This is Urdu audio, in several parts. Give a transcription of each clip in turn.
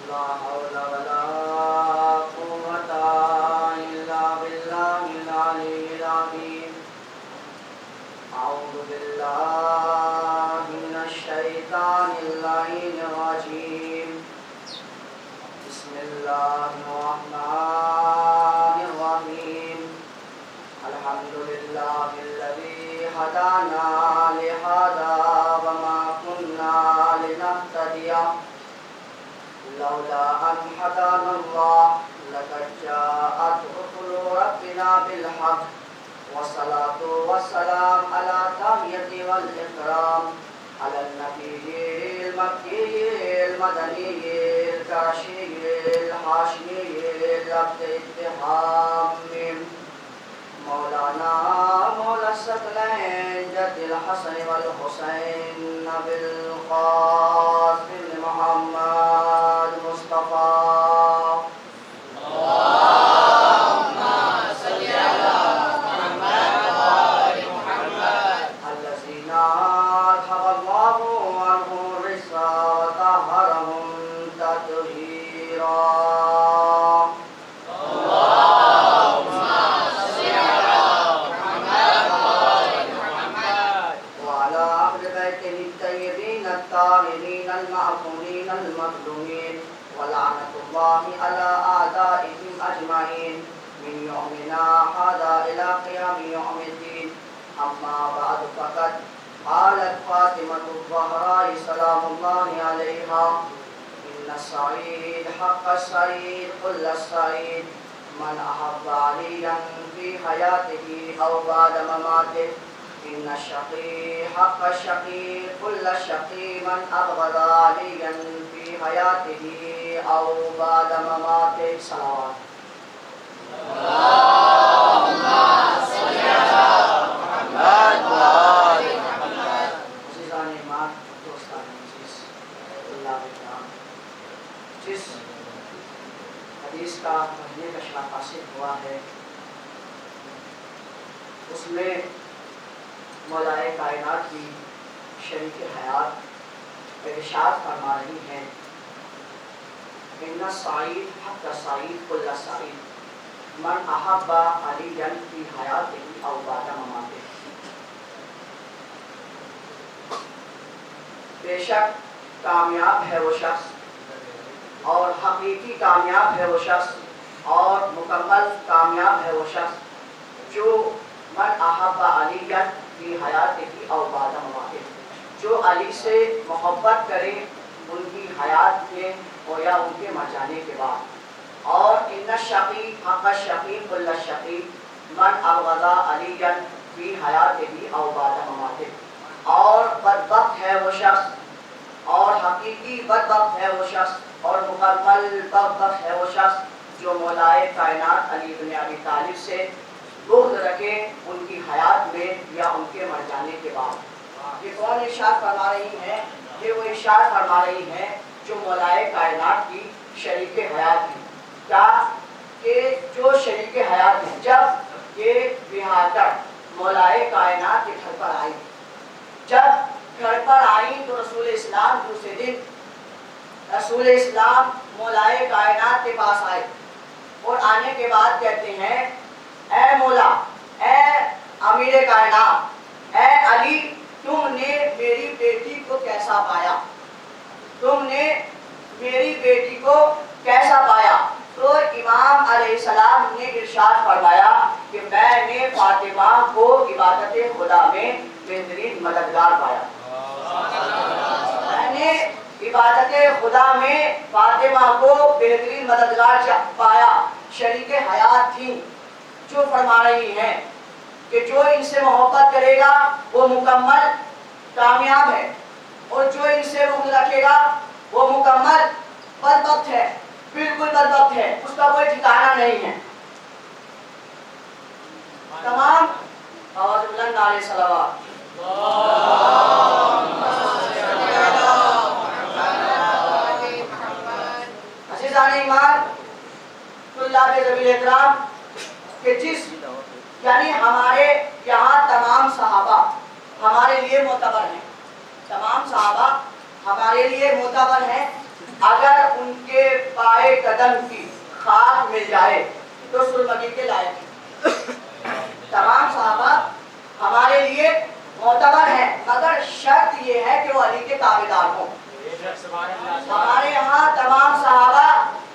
لا حول ولا قوة إلا بالله العلي العظيم. أعوذ بالله من الشيطان اللعين الرجيم. بسم الله الرحمن الرحيم. الحمد لله الذي هدانا لهذا وما كنا لنهتدي لولا أن هدانا الله لقد جاءت رسل ربنا بالحق والصلاة والسلام على تحية والإكرام على النبي المكي المدني القرشي الهاشمي العبد الاتهام مولانا مولا الثقلين جد الحسن والحسين بالقاسم محمد مصطفى. اللهم صل على محمد وآل محمد الذين أذهب الله عنهم الرجس وطهرهم تطهيرا. الطاهرين المعصومين المظلومين ولعنة الله على أعدائهم أجمعين من يومنا هذا إلى قيام يوم الدين. أما بعد فقد قالت فاطمة الزهراء سلام الله عليها: إن السعيد حق السعيد كل السعيد من أحب عليا في حياته أو بعد مماته. إن الشقي حق الشقي كل الشقي من أبغض عليا في حياته أو بعد مماته. صلوات. اللهم صل على محمد وآل محمد. عزیزان ایمان، دوستان عزیز، اللہ اکرام، جس حدیث کا پڑھنے کا شرف حاصل ہوا ہے اس میں مولائے کائنات کی شریک حیات ارشاد فرما رہی ہیں: ان السعید حق السعید کل السعید من احب علیا فی حیاتہ او بعد مماتہ. بے شک کامیاب ہے وہ شخص اور حقیقی کامیاب ہے وہ شخص اور مکمل کامیاب ہے وہ شخص جو من احب علیا فی حیاتہ او بعد مماتہ، جو علی سے محبت کرے ان کی حیات میں اور یا ان کے مر جانے کے بعد. اور ان الشقی حق الشقی کل الشقی من ابغض علیا فی حیاتہ او بعد مماتہ. اور بدبخت ہے وہ شخص اور حقیقی بدبخت ہے وہ شخص اور مکمل بدبخت ہے وہ شخص جو مولائے کائنات علی بن ابی طالب سے بغض رکھے ان کی حیات میں یا ان کے مر جانے کے بعد. یہ کون ارشاد فرما رہی ہیں؟ یہ وہ ارشاد فرما رہی ہیں جو مولائے کائنات کی شریک حیات ہیں. کیا کہ جو شریک حیات ہیں جب یہ بہادر مولائے کائنات کے گھر پر آئی، جب گھر پر آئی تو رسول اسلام دوسرے دن رسول اسلام مولائے کائنات کے پاس آئے اور آنے کے بعد کہتے ہیں: اے مولا، اے امیر کائنات، اے علی، تم نے میری بیٹی کو کیسا پایا؟ تم نے میری بیٹی کو کیسا پایا؟ تو امام علیہ السلام نے ارشاد فرمایا کہ میں نے فاطمہ کو عبادت خدا میں بہترین مددگار پایا. میں نے عبادت خدا میں فاطمہ کو بہترین مددگار پایا، شریک حیات تھی. جو فرما رہی ہیں کہ جو ان سے محبت کرے گا وہ مکمل کامیاب ہے اور جو ان سے بغض رکھے گا وہ مکمل بدبخت ہے، بالکل بدبخت ہے، اس کا کوئی ٹھکانہ نہیں ہے. تمام آواز بلند علیہ صلوات. عزیزان ایمان، طلاب ذوی احترام، کہ جس یعنی ہمارے یہاں تمام صحابہ ہمارے لیے معتبر ہیں، تمام صحابہ ہمارے لیے معتبر ہیں. اگر ان کے پائے قدم کی خاک مل جائے تو سرمگی کے لائق ہیں۔ تمام صحابہ ہمارے لیے معتبر ہیں، مگر شرط یہ ہے کہ وہ علی کے تابعدار ہوں۔ ہمارے یہاں تمام صحابہ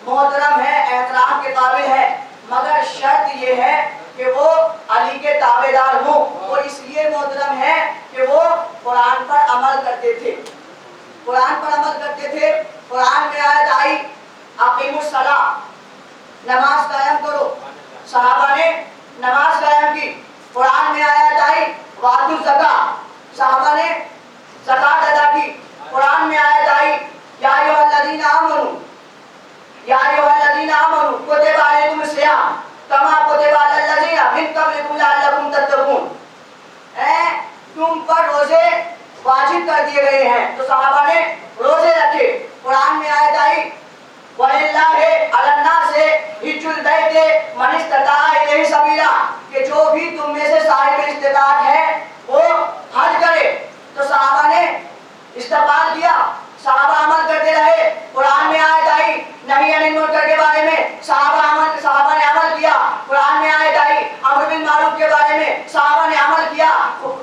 محترم ہیں، احترام کے قابل ہیں، مگر شرط یہ ہے کہ وہ علی کے تابعدار ہوں، اور اس لیے محترم ہے کہ وہ قرآن پر عمل کرتے تھے، قرآن پر عمل کرتے تھے۔ قرآن میں آیت آئی اقیموا الصلاۃ، نماز قائم کرو، صحابہ نے نماز قائم کی۔ قرآن میں آیت آئی وآتوا الزکاۃ، صحابہ نے زکات ادا کی۔ قرآن میں آیت آئی یا ایھا الذین آمنوا، یا ایھا الذین آمنوا کتب علیکم الصیام کما کتب علی الذین من قبلکم لعلکم تتقون، تم پر روزے واجب کر دیے گئے ہیں، تو صحابہ نے روزے رکھے۔ قرآن میں آیت آئی وَلِلَّهِ عَلَى النَّاسِ حِجُّ الْبَيْتِ مَنِ اسْتَطَاعَ إِلَيْهِ سَبِيلًا، کہ جو بھی تم میں سے صاحب استطاعت ہے وہ حج کرے۔ تو صحابہ نے استقبال کیا، صحابہ عمل کرتے رہے۔ قرآن میں آیت آئی نہی عن المنکر کے بارے میں، صحابہ نے عمل کیا۔ قرآن میں آیت آئی امر بالمعروف کے بارے میں، صحابہ نے عمل کیا۔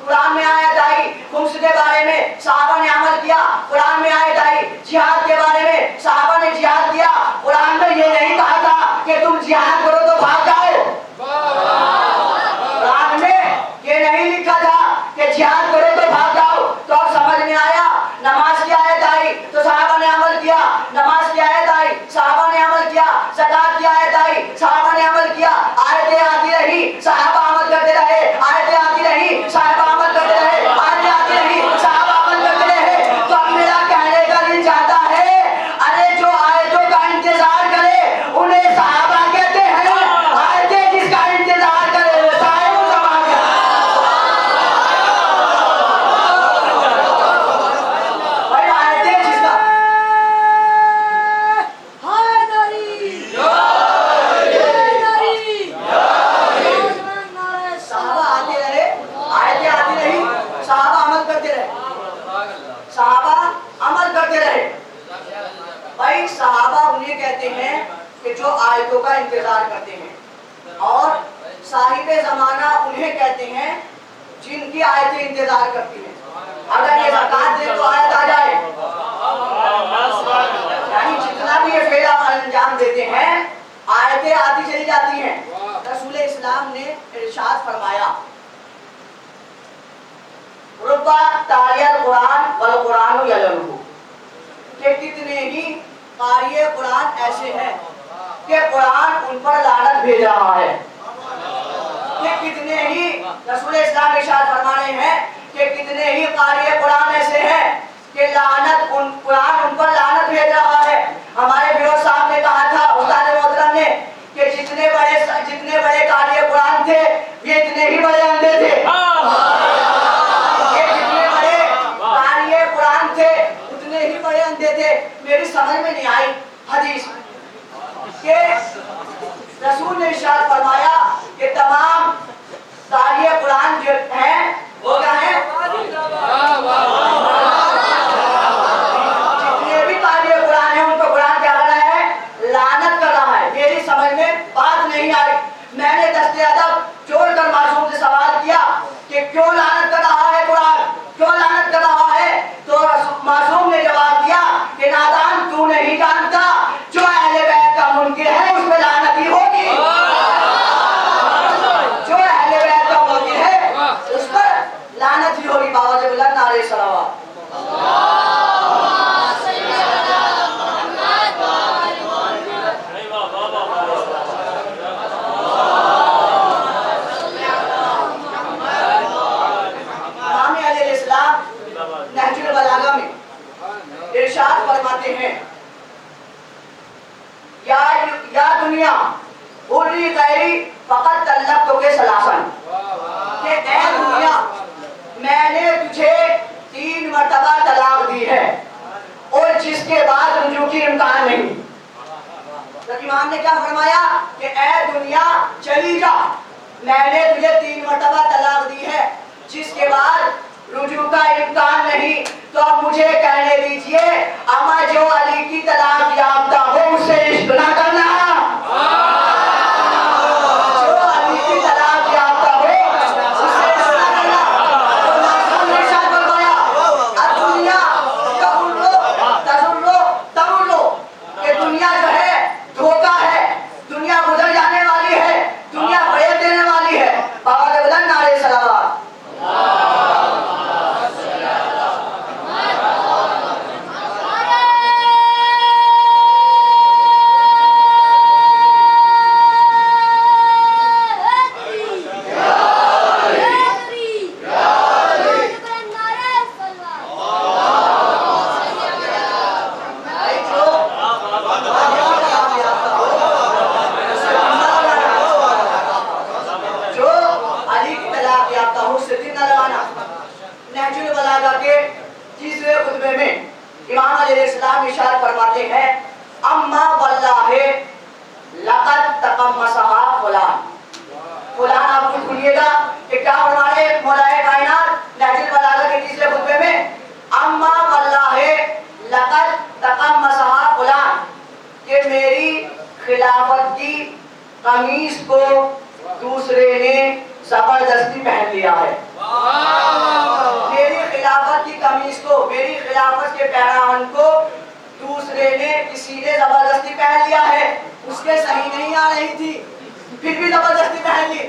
قرآن میں آیت آئی خمس کے بارے میں، صحابہ نے عمل کیا۔ قرآن میں آیت آئی جہاد کے بارے میں، صحابہ نے جہاد کیا۔ قرآن میں یہ نہیں کہا تھا کہ تم جہاد کرو تو بھاگ جاؤ، قرآن میں یہ نہیں لکھا تھا کہ جہاد کرو تو بھاگ جاؤ۔ تو اب سمجھ میں آیا، نماز کی آیت آئی تو صحابہ نے عمل کیا، نماز کی آیت آئی صحابہ نے عمل کیا، زکات کی آیت آئی صحابہ نے عمل کیا، آیتیں آتی رہی صحابہ عمل کرتے رہے، آیتیں آتی رہی صحابہ عمل کرتے رہے، آیتیں آتی رہی صحابہ عمل کرتے رہے۔ تو اب میرا کہنے کا دل چاہتا ہے ارے جو آیتوں کا انتظار کرے انہیں صحابہ کہتے ہیں، آیتیں جس کا انتظار کرے وہ صاحب الزمان ہے۔ بھائی آیتیں جس کا صحابہ آتے رہے، آیتیں آتی رہی، صحابہ عمل کرتے رہے، صحابہ عمل کرتے رہے۔ بھائی صحابہ انہیں کہتے ہیں کہ جو آیتوں کا انتظار کرتے ہیں، اور صاحب زمانہ انہیں کہتے ہیں جن کی آیتیں انتظار کرتی ہیں۔ اگر یہ زکات دے تو آیت آ جائے، یعنی جتنا بھی یہ فعل انجام دیتے ہیں آیتیں آتی چلی جاتی ہیں۔ رسول اسلام نے ارشاد فرمایا ربا تالی القرآن والقرآن یلنہ، کہ کتنے ہی قاری قرآن ایسے ہیں کہ قرآن ان پر لعنت بھیج رہا ہے، کہ کتنے ہی رسول اسلام ارشاد فرما رہے ہیں کہ کتنے ہی قاری قرآن ایسے ہیں کہ قرآن ان پر لعنت بھیج رہا ہے۔ ہمارے فیروز صاحب نے کہا تھا استاد محترم نے کہ جتنے بڑے قاری قرآن تھے یہ اتنے ہی بڑے اندھے تھے، یہ جتنے بڑے قاری قرآن تھے اتنے ہی بڑے اندھے تھے۔ میری سمجھ میں نہیں آئی حدیث کہ رسول نے ارشاد فرمایا کہ تمام قاری قرآن جو ہیں وہ کیا ہیں، جتنے بھی قاری قرآن ہیں ان کو قرآن کیا کر رہا ہے، لعنت کر رہا ہے۔ میری سمجھ میں بات نہیں آئی۔ میں نے دست ادب جوڑ کر معصوم سے سوال کیا کہ کیوں لعنت کر رہا ہے قرآن، کیوں لعنت کر رہا ہے؟ تو معصوم نے جواب دیا کہ نادان تو نہیں جانتا جو اہل بیت کا منکر ہے اس پہ لعنت ہی ہوگی، جو اہل بیت کا منکر ہے اس پر لعنت ہی ہوگی۔ بابا جب اللہ نعرہ صلوات۔ امام علیہ السلام نہج البلاغہ میں ارشاد فرماتے ہیں یا دنیا حری غیری فقط طلقتک ثلاثا، کہ اے دنیا میں نے تجھے 3 مرتبہ طلاق دی ہے اور جس کے بعد رجوع کی امکان نہیں۔ تو امام نے کیا فرمایا کہ اے دنیا چلی جا، میں نے تجھے 3 مرتبہ طلاق دی ہے جس کے بعد رجوع کا امکان نہیں۔ تو اب مجھے کہنے دیجئے اما جو علی کی طلاق یافتہ ہو اس سے عشق نہ کرنا، جو علی کی طلاق یافتہ ہو اس سے عشق نہ کرنا۔ تو ناصر نے ارشاد فرمایا الدنیا تغر لو کہ دنیا جو ہے دھوکہ ہے، دنیا گزر جانے والی ہے، دنیا فریب دینے والی ہے۔ بابا نے بلند نعرے صلوات۔ نہج البلاغہ کے 30ویں خطبے میں امام علیہ السلام ارشاد فرماتے ہیں اما واللہ لقد تقمصها فلان۔ فلان آپ خود سنیے گا کہ کیا فرما رہے مولا کائنات نہج البلاغہ کے 30ویں خطبے میں، اما واللہ لقد تقمصها فلان، کہ میری خلافت کی قمیص کو دوسرے نے زبردستی پہن لیا ہے۔ میری خلافت کی قمیص کو، میری خلافت کے پیراہن کو دوسرے نے، کسی نے زبردستی پہن لیا ہے۔ اس کے صحیح نہیں آ رہی تھی پھر بھی زبردستی پہن لی۔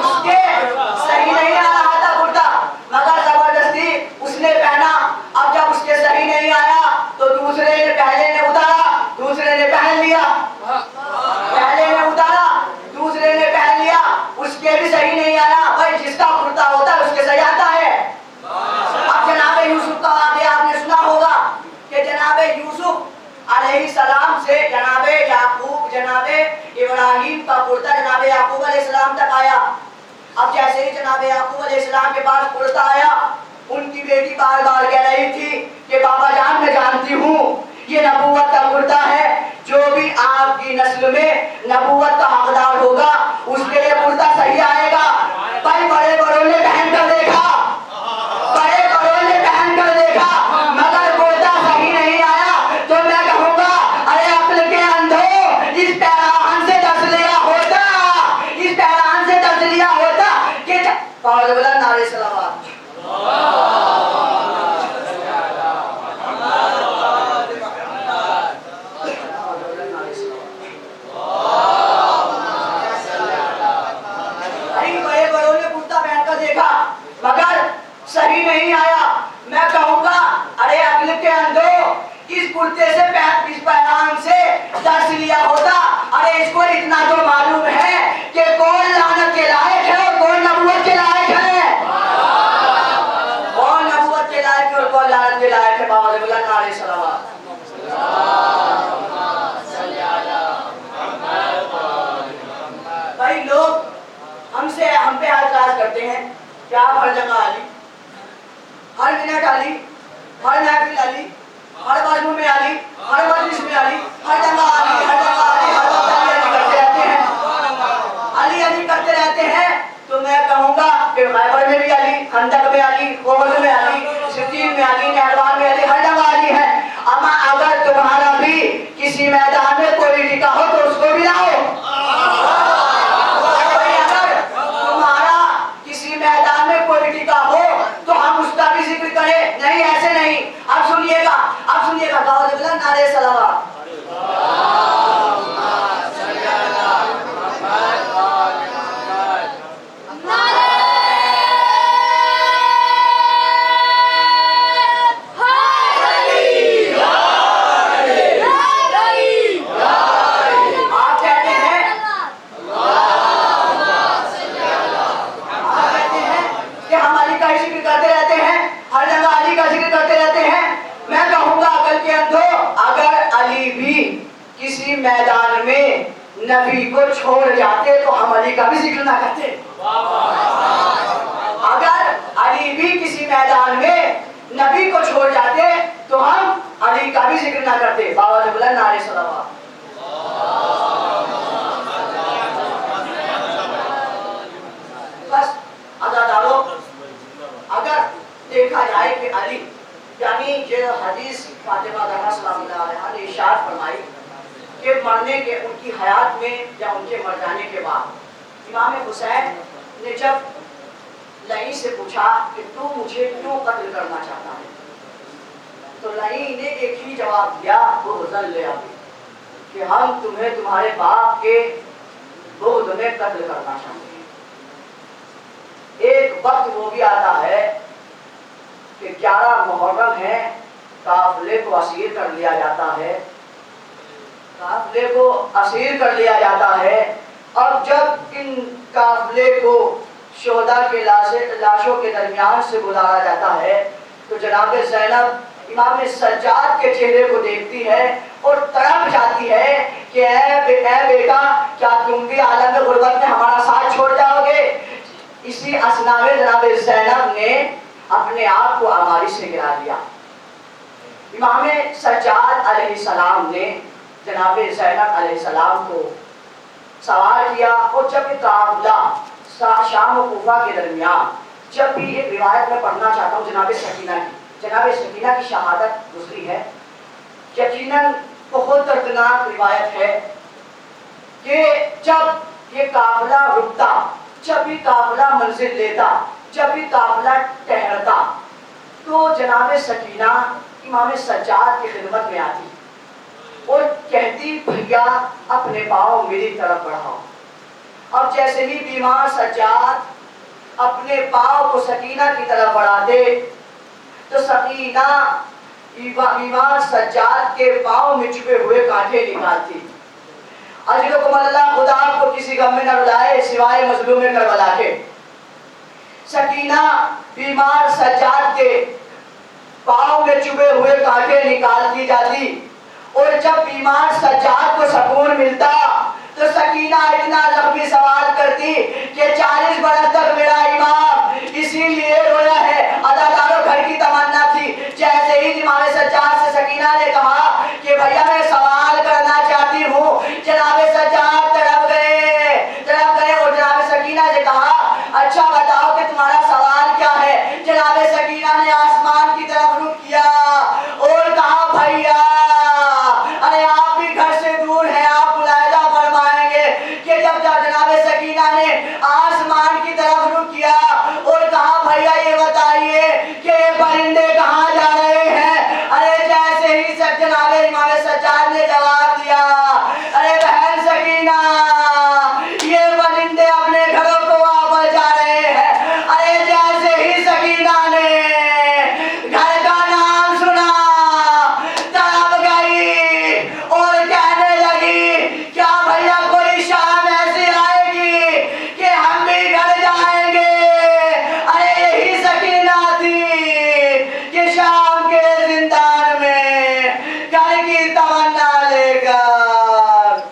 اس کے صحیح نہیں آ رہا تھا کرتا مگر زبردستی اس نے پہنا۔ اب جب اس کے صحیح نہیں آیا تو دوسرے نے، پہلے نے اتارا دوسرے نے پہن لیا، پہلے نے اتارا دوسرے نے پہن لیا، اس کے بھی صحیح نہیں آیا۔ بھائی جس کا کرتا ہوتا ہے اس کے صحیح آتا ہے۔ اب جناب یوسف کا واقعہ آپ نے سنا ہوگا کہ جناب یوسف علیہ السلام سے جناب یعقوب، جناب ابراہیم کا کرتا جناب یعقوب علیہ السلام تک آیا۔ اب جیسے ہی جناب یعقوب علیہ السلام کے پاس کرتا آیا، ان کی بیٹی بار بار کہہ رہی تھی کہ بابا جان میں جانتی ہوں یہ نبوت کا کرتا ہے، جو بھی آپ کی نسل میں نبوت کا حقدار ہوگا اس کے لیے کرتا صحیح آئے گا۔ بھائی بڑے بڑوں نے پہن کر دیکھا، بڑے بڑوں نے پہن کر دیکھا مگر کرتا صحیح نہیں آیا، تو میں کہوں گا ارے عقل کے اندھو، اس پیراہن سے دس لیا ہوتا، اس پیراہن سے دس لیا ہوتا کہ پاؤں بلند نعرے صلوات۔ مگر صحیح نہیں آیا، میں کہوں گا ارے عقل کے اندھو، اس کرتے سے اس پیران سے درس لیا ہوتا۔ ارے اس کو اتنا تو معلوم ہے کہ کون لعنت کے لائق ہے اور کون نبوت کے لائق ہے، کون نبوت کے لائق ہے اور کون لعنت کے لائق ہے۔ بابا بلند نعرے صلوات۔ بھائی لوگ ہم پہ اعتراض کرتے ہیں کہ آپ ہر جگہ علی، ہر منٹ علی، ہر محفل علی، ہر بازو میں علی، ہر مجلس میں علی، ہر جگہ علی، ہر جگہ علی، ہر وقت علی علی کرتے رہتے ہیں، علی علی کرتے رہتے ہیں۔ تو میں کہوں گا کہ خیبر میں بھی علی، خندق میں علی، احد میں علی، صفین میں علی، نہروان میں علی، ہر جگہ علی ہے۔ اما اگر تمہارا بھی کسی میدان میں کوئی ٹکا ہو تو اس کو بھی لاؤ۔ میدان میں کوئی ٹکا ہو تو ہم اس کا بھی ذکر کریں، نہیں ایسے نہیں۔ اب سنیے گا، اب سنیے گا، باوجہ بلند نعرے صلوات۔ میدان میں نبی کو چھوڑ جاتے تو ہم علی کا بھی ذکر نہ کرتے۔ اگر علی بھی کسی میدان میں نبی کو چھوڑ جاتے تو ہم علی کا بھی ذکر نہ کرتے۔ بابا نے بلند نعرے صلوات۔ بس عزادارو، اگر دیکھا حیات میں یا ان کے مر جانے کے بعد امام حسین نے جب لئی سے پوچھا کہ تو مجھے کیوں قتل کرنا چاہتا ہے، تو لئی نے ایک ہی جواب دیا، بغضاً لأبی، کہ ہم تمہیں تمہارے باپ کے بغض میں قتل کرنا چاہتے ہیں۔ ایک وقت وہ بھی آتا ہے کہ 11 محرم ہے، قافلے کو اسیر کر لیا جاتا ہے، قافلے کو اسیر کر لیا جاتا ہے، اور جب ان قافلے کو شہداء کے لاشوں کے درمیان سے گزارا جاتا ہے تو جناب زینب امام سجاد کے چہرے کو دیکھتی ہے اور تڑپ جاتی ہے کہ اے بیٹا، کیا تم بھی عالم غربت میں ہمارا ساتھ چھوڑ جاؤ گے؟ اسی اثنا میں جناب زینب نے اپنے آپ کو الماری سے گرا لیا۔ امام سجاد علیہ السلام نے جناب زینب علیہ السلام کو سوار کیا، اور جب یہ قافلہ شام و کوفہ کے درمیان، جب بھی ایک روایت میں پڑھنا چاہتا ہوں جناب سکینہ کی شہادت گزری ہے، یقیناً بہت دردناک روایت ہے کہ جب یہ قافلہ رکتا، جب بھی قافلہ منزل لیتا، جب بھی قافلہ ٹھہرتا، تو جناب سکینہ امام سجاد کی خدمت میں آتی اور کہتی بھیا اپنے پاؤں میری طرف بڑھاؤ۔ اب جیسے ہی بیمار سجاد اپنے پاؤں کو سکینہ کی طرف بڑھاتے تو سکینہ بیمار سجاد کے پاؤں میں چھپے ہوئے کانٹے نکالتی۔ اجرکم اللہ، خدا آپ کو کسی غم میں نہ رلائے سوائے مظلوم کربلا کے۔ سکینہ بیمار سجاد کے پاؤں میں چھپے ہوئے کانٹے نکالتی جاتی، اور جب بیمار سجاد کو سکون ملتا تو سکینہ اتنا لمبی سوال کرتی کہ 40 برس تک میرا امام اسی لیے رویا ہے۔ اداکاروں گھر کی تمنا تھی، جیسے ہی امام سجاد سے سکینہ نے کہا کہ بھیا میں سوال کرنا چاہتی ہوں، جناب سجاد تڑپ گئے اور جناب سکینہ نے کہا اچھا بتاؤ کہ تمہارا سوال کیا ہے؟ جناب سکینہ نے آسمان کی طرف رخ کیا اور کہا بھیا ارے آپ بھی گھر سے دور ہیں، آپ ملاحظہ فرمائیں گے کہ جب جناب سکینہ نے آسمان کی طرف رخ کیا اور کہا بھیا یہ بتائیے کہ یہ پرندے کہاں جا رہے ہیں، ارے جیسے ہی جناب امام سجاد نے جواب دیا ارے بہن سکینہ یہ پرندے اپنے گھروں کو واپس جا رہے ہیں، ارے جیسے ہی سکینہ نے گھر کا نام سنا تڑپ گئی اور کہنے لگی کیا بھیا کوئی شام ایسی آئے گی کہ ہم بھی گھر جائیں گے؟ ارے یہی سکینہ تھی کہ شام کے زندان میں گھر کی تمنا لے کر